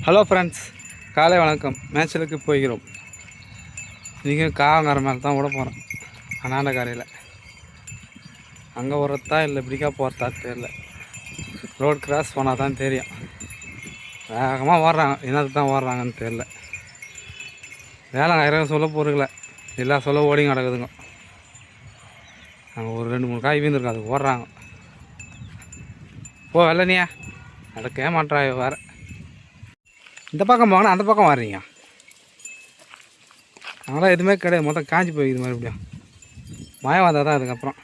Hello friends, காலை வணக்கம். மேட்சலுக்கு போகிறோம். நீங்கள் காவங்கரை மேலே தான் விட போகிறோம். அண்ணாண்ட கரையில் அங்கே ஓடுறதா இல்லை இப்படிக்கா போகிறதா தெரியல. ரோடு கிராஸ் போனால் தான் தெரியும். வேகமாக ஓடுறாங்க, என்னது தான் ஓடுறாங்கன்னு தெரில. வேளாங்கரை சொல்ல பொருட்களை எல்லா சொல்ல ஓடி கிடக்குதுங்க. அங்கே ஒரு 2-3 காய் வீந்துருக்கு, அது ஓடுறாங்க. போ வெள்ளனியா, நடக்கவே மாட்டா வேறு. இந்த பக்கம் போங்கன்னா அந்த பக்கம் வர்றீங்க. அங்கெல்லாம் எதுவுமே கிடையாது, மொத்தம் காஞ்சி போய்க்குது. மறுபடியும் மழை வந்தால் தான் அதுக்கப்புறம்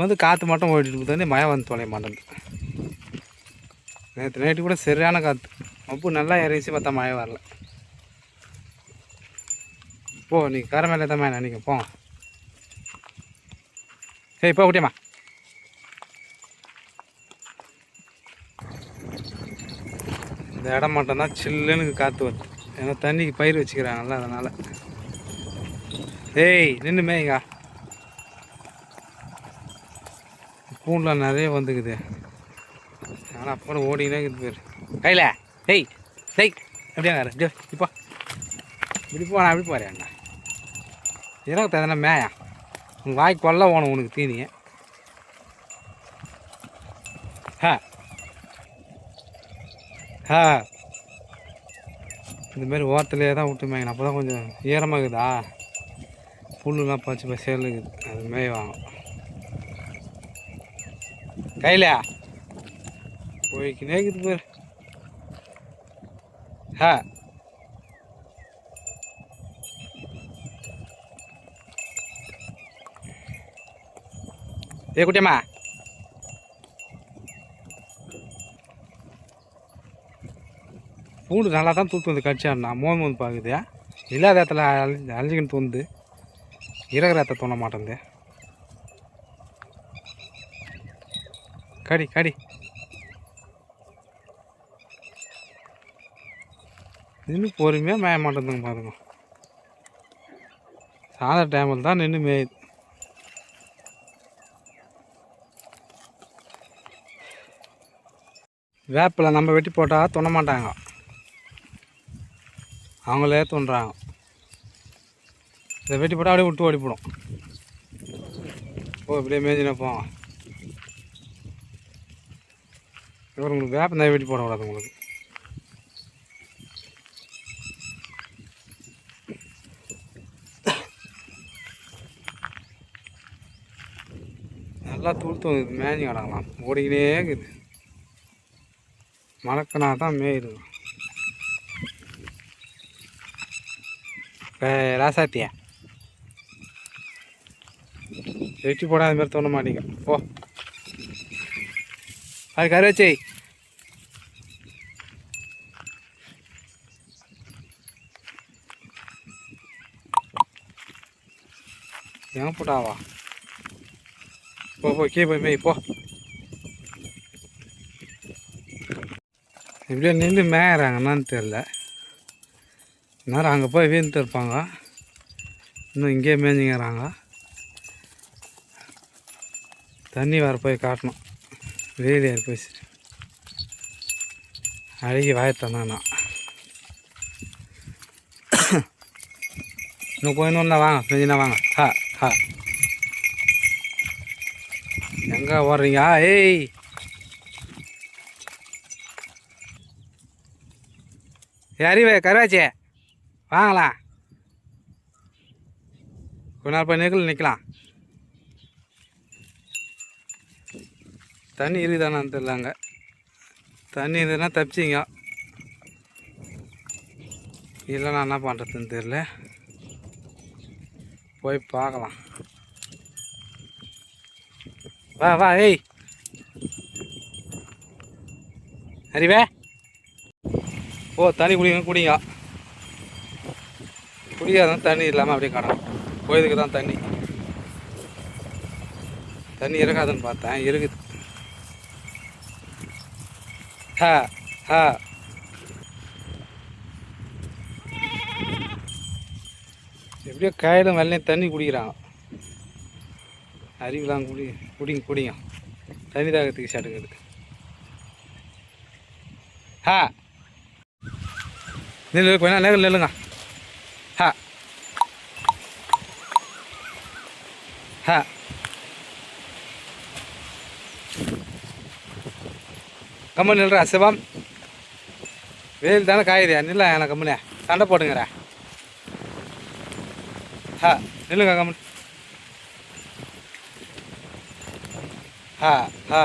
வந்து காற்று மட்டும் ஓடிட்டு போது, மழை வந்து தொலைய மாட்டேங்குது. நேற்று நைட்டு கூட சரியான காற்று, மப்பு நல்லா இறங்கிச்சு, பார்த்தா மழை வரல. போ, நீ கரை மேலே தான் மேலே நினைக்க போங்க. சரி போ குட்டியம்மா. இந்த இடம் மட்டும்தான் சில்லுன்னு காற்று வருது, ஏன்னா தண்ணிக்கு பயிர் வச்சுக்கிறாங்கல்ல, அதனால். ஏய் நின்று மேய்ங்க, பூண்டில் நிறைய வந்துக்குது. ஆனால் அப்புறம் ஓடினே இருக்குது பேர் கையில். டேய் டேய் அப்படியே அப்படியே இப்போ இப்படி போ, நான் அப்படி போகிறேன்ண்ணா. எனக்கு எதனா மேயா உங்கள் வாய்க்கு கொல்ல போகணும் உனக்கு தீனி. இந்தமாரி ஓரத்துலேயே தான் விட்டு மேய்க்கணும், அப்போ தான் கொஞ்சம் ஈரமாக இருக்குதா, புல்லுலாம் பச்சை பசேல் இருக்குது, அது மேய்வாங்க. கையில் போய்க்கினே இருக்குது பேர். ஏ குட்டியம்மா, பூண்டு நல்லா தான் தூத்து வந்து கடிச்சாண்ணா. மோன் வந்து பார்க்குது, இல்லாத இடத்துல அழிஞ்சிக்கின்னு தோந்து, இருக்கிற இடத்த தோண மாட்டேங்குது. கடி கடி நின்று பொறுமையாக மேய மாட்டேங்குதுங்க. பாருங்க, சாயந்தர டைமில் தான் நின்று மேயுது. வேப்பில் நம்ம வெட்டி போட்டால் தோண மாட்டாங்க, அவங்களே தோன்றாங்க. இதை வெட்டி போட்டால் அப்படியே விட்டு ஓடிப்படும். ஓ இப்படியே மேய்ஞ்சினா போங்க. இவர் உங்களுக்கு வேப்ப நிறைய வெட்டி போடக்கூடாது. உங்களுக்கு நல்லா தூள் தோணுது, மேய்ஞ்சி கிடக்கலாம், ஓடிக்கினே இருக்குது. மழக்கனா தான் மேயுது. ராசாத்தியா வெட்டி போட அது மாதிரி தோண மாட்டேங்க. போ அது கறி வச்சு எங்க போட்டாவா. போ போ கீழே போய் மேய் போ. இப்படியே நின்று மேயறாங்கன்னு தெரில. நேரம் அங்கே போய் வீழ்ந்து இருப்பாங்க, இன்னும் இங்கேயே மேய்ஞ்சிங்கிறாங்க. தண்ணி வர போய் காட்டணும், வெயில் ஏறி போய் அழுகி வாயத்தானா. இன்னும் போயின்னு வாங்க, செஞ்சுனா வாங்க. எங்கே ஓடுறீங்க? ஏய் அறிவே கருவாச்சே வாங்கலாம், கொஞ்ச நாள் போய் நிற்கல நிற்கலாம். தண்ணி இருக்குதானான்னு தெரிலங்க, தண்ணி இருந்ததுன்னா தப்பிச்சிங்க, இல்லைன்னா என்ன பண்ணுறதுன்னு தெரில. போய் பார்க்கலாம். வா வா. ஏய் அறிவே ஓ, தண்ணி குடிங்க. குடிக்காதான் தண்ணி இல்லாமல் அப்படியே காணும். கோயிலுக்கு தான் தண்ணி இருக்காதுன்னு பார்த்தேன், இருக்குது. எப்படியோ கையிலும் வெள்ளையும் தண்ணி குடிக்கிறாங்க. அறிவுலாம் குடிங்க. தண்ணி தாகத்துக்கு சடுங்குது. ஹா நில்லு கொஞ்ச நேரம் நில்லுங்க. ஹா ஹா கம்மன் நில்றா சிவம். வெயில் தானே காயுது, நில்ல எனக்கு கம்மனே சண்டை போட்டுங்கிறேன். ஹா நில்லுங்க கம்மன். ஹா ஹா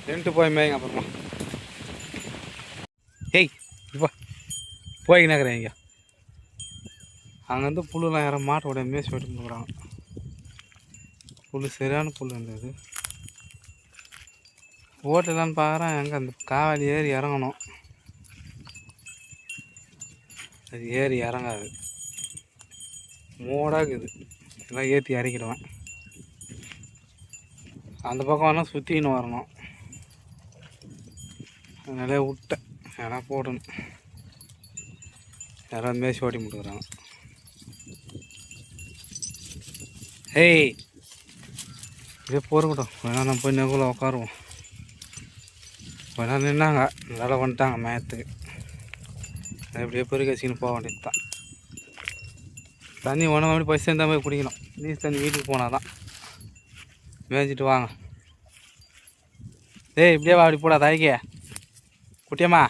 நின்றுட்டு போய் மேய்ங்க அப்புறமா. ஏய் இப்போ போய்க்கினாக்கிறேன் இங்கே. அங்கேருந்து புல்லுலாம் யாரும் மாட்டோட மேய்ச்சி வெட்டி போடுறாங்க. புல் சரியான புல் இருந்தது. ஓட்டலான்னு பார்க்குறேன், எங்கே அந்த காவாலி ஏறி இறங்கணும். அது ஏறி இறங்காது, மூடாக்குது. எல்லாம் ஏற்றி இறக்கிடுவேன். அந்த பக்கம் வேணால் சுற்றின்னு வரணும். அதனால விட்டேன், ஏன்னா போடணும். யாராவது மேய்ச்சி ஓட்டி முட்டுக்கிறாங்க. ஏய் இதே பொறுக்கட்டும், வேணா நம்ம போய் நெகுல உட்காருவோம். வேணா நின்னாங்க, நல்லா வந்துட்டாங்க மேயத்துக்கு. எப்படியே பெருக்க வச்சுக்கின்னு போக வேண்டியது தான். தண்ணி ஒன்று அப்படி போய் சேர்ந்த மாதிரி குடிக்கணும். நீர் தண்ணி வீட்டுக்கு போனால் தான். மேய்ச்சிட்டு வாங்க. ஏய் இப்படியே வா, அப்படி போடா தாய்க்கே குட்டியம்மா.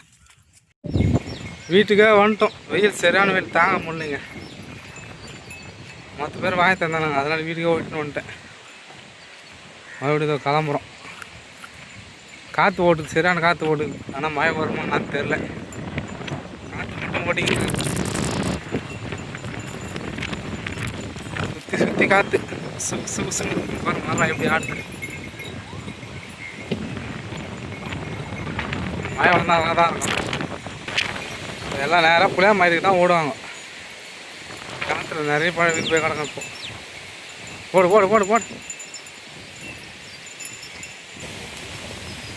வீட்டுக்கே வந்துட்டோம். வெயில் சரியான வெயில் தாங்க முடியலைங்க. மற்ற பேர் வாங்கி தந்தானுங்க, அதனால் வீட்டுக்கே ஓட்டின்னு வந்துட்டேன். மறுபடியும் கிளம்புறோம். காற்று ஓட்டுது, சரியான காற்று ஓட்டுது. ஆனால் மழை வருமானு தெரில. காற்று மட்டும் ஓட்டிக்கிது, சுற்றி சுற்றி காற்று. மரம் எப்படி ஆடுது. மழை வந்தால் நல்லா தான் இருக்கும். எல்லாம் நேராக புளியா மயிலுக்கு தான் ஓடுவாங்க. காற்றுல நிறைய பழம் வீட்டு போய் கிடக்கும். இப்போ போடு போடு போடு போடு.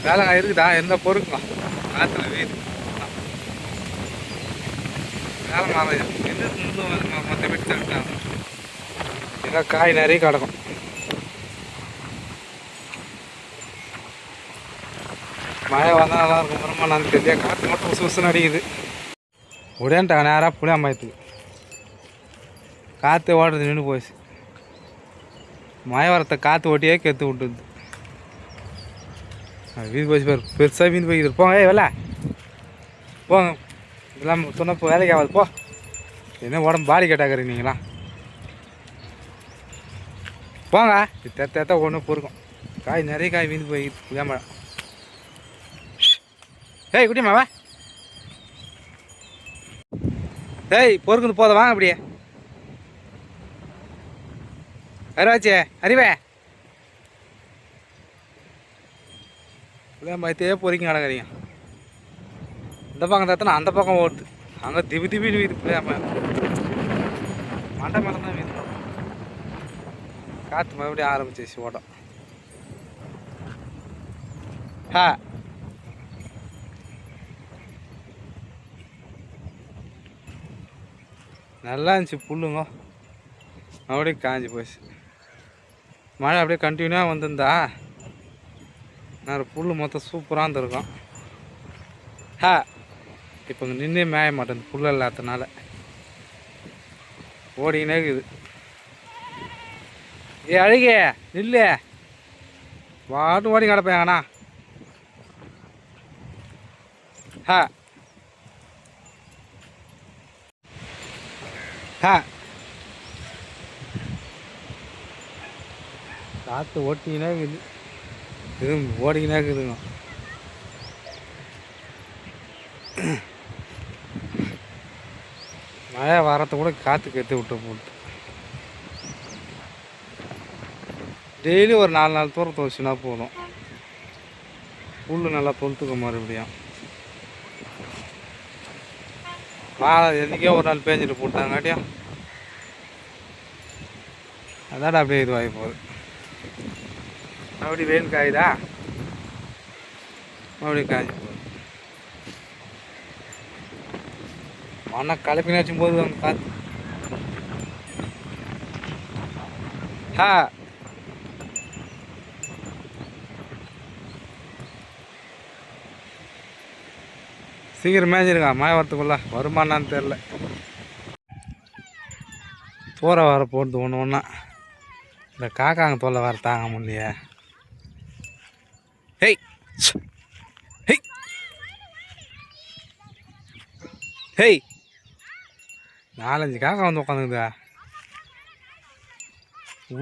வேலைங்க இருக்குதா, எந்த பொறுக்கும் காற்றுல வீடு வேலை மாறி என்ன மற்ற வீட்டு தட்டாங்க. எல்லாம் காய் நிறைய கிடக்கும். மழை வந்தால் நல்லா இருக்கும். அப்புறமா நான் தெரியல, காற்று மட்டும் உசு உசுன்னு அடிக்குது. உடன்ட்டாங்க நேராக புளியாம்பாயத்துக்கு. காற்று ஓடுறது நின்று போயிடுச்சு. மழை வரத்தை காற்று ஓட்டியே கெத்து விட்டுது. வீடு போச்சு பாரு, பெருசாக வீடு போய்க்குது. போங்க வேலை போங்க, இதெல்லாம் சொன்னப்போ வேலைக்கு ஆகாது. போ, என்ன உடம்பு பாடி கேட்டாக்கிறீங்க நீங்களாம். போங்க, தேத்த ஒன்று பொறுக்கும். காய் நிறைய காய் வீந்து போய்க்குது. புளியாம்பழம். ஏய் குட்டியம்மாவா, ஏய் பொறுக்குன்னு போத வாங்க அப்படியே. அறிவாச்சே அறிவே, புளியாம்பழத்தையே பொறிக்க நடக்கிறீங்க. இந்த பக்கம் தத்தினா அந்த பக்கம் ஓடுது. அங்கே திபி திபின்னு வீது புளியாம்பழம். மண்டை மேலே தான் வீது. காற்று மறுபடியும் ஆரம்பிச்சிச்சு ஓட்டம். ஹா நல்லா இருந்துச்சு புல்லுங்க, அப்படியே காஞ்சி போச்சு. மழை அப்படியே கண்டினியூவாக வந்திருந்தா நான் புல் மொத்தம் சூப்பராக இருந்திருக்கும். ஹா இப்போ இங்கே நின்றே மேய மாட்டேன், புல் இல்லாதனால ஓடிக்கினே இருக்குது. ஏ அழகே நில்லு, வாட்டும் ஓடி கிடப்பேங்கண்ணா. ஹா ஹா காற்று ஓட்டிக்கினே இருக்குது, இது ஓடிக்கினே இருக்குதுங்க. மழை வரத்தை கூட காற்று கெத்து விட்டு போட்டு டெய்லி ஒரு 4 நாள் தூரம் துவச்சுனா போதும். புல் நல்லா தொழுத்துக்கும். மறுபடியும் வாழை என்றைக்கே ஒரு நாள் பேஞ்சிட்டு போட்டாங்காட்டியும் அதாடா அப்படியே இதுவாகி போகுது. மறுபடியும் வெயில் காயுதா, மறுபடியும் காய்ச்சி போகுது. மண்ணை கலப்பின்னு வச்சும் போது அவங்க காற்று. ஹா சீக்கிரம் மேய்ஞ்சிருக்கான் மழை வரத்துக்குள்ள வருமானான்னு தெரில. தூர வர போடுது ஒன்று ஒன்றா. இந்த காக்காங்க தொல்லை வர தாங்க முடியலையே. ஹெய் ஹெய் ஹெய் 4-5 காக்கா வந்து உட்காந்துக்குதா.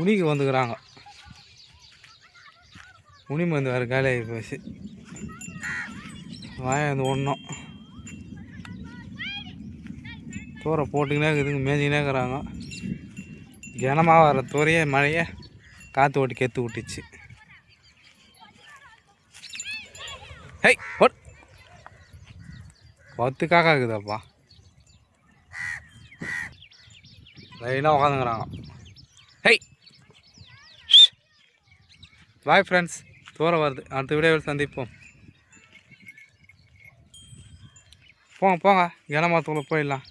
உனிக்கு வந்துக்கிறாங்க. உனி மருந்து வேறு காலியாகி போச்சு. வாய ஒன்றும் தூர போட்டுக்கினே இருக்குதுங்க, மேய்ஞ்சிக்கினே இருக்கிறாங்க. கனமாக வர தூரையே மழையை காற்று ஓட்டி கெத்து விட்டுச்சு. ஹெய் 10 காக்கா இருக்குதாப்பா. லைனாக உட்காந்துக்கிறாங்க. ஹெய் பாய் ஃப்ரெண்ட்ஸ், தூரம் வருது. அடுத்த வீடியோவில் சந்திப்போம். போங்க போங்க, கனமாத்துக்குள்ளே போயிடலாம்.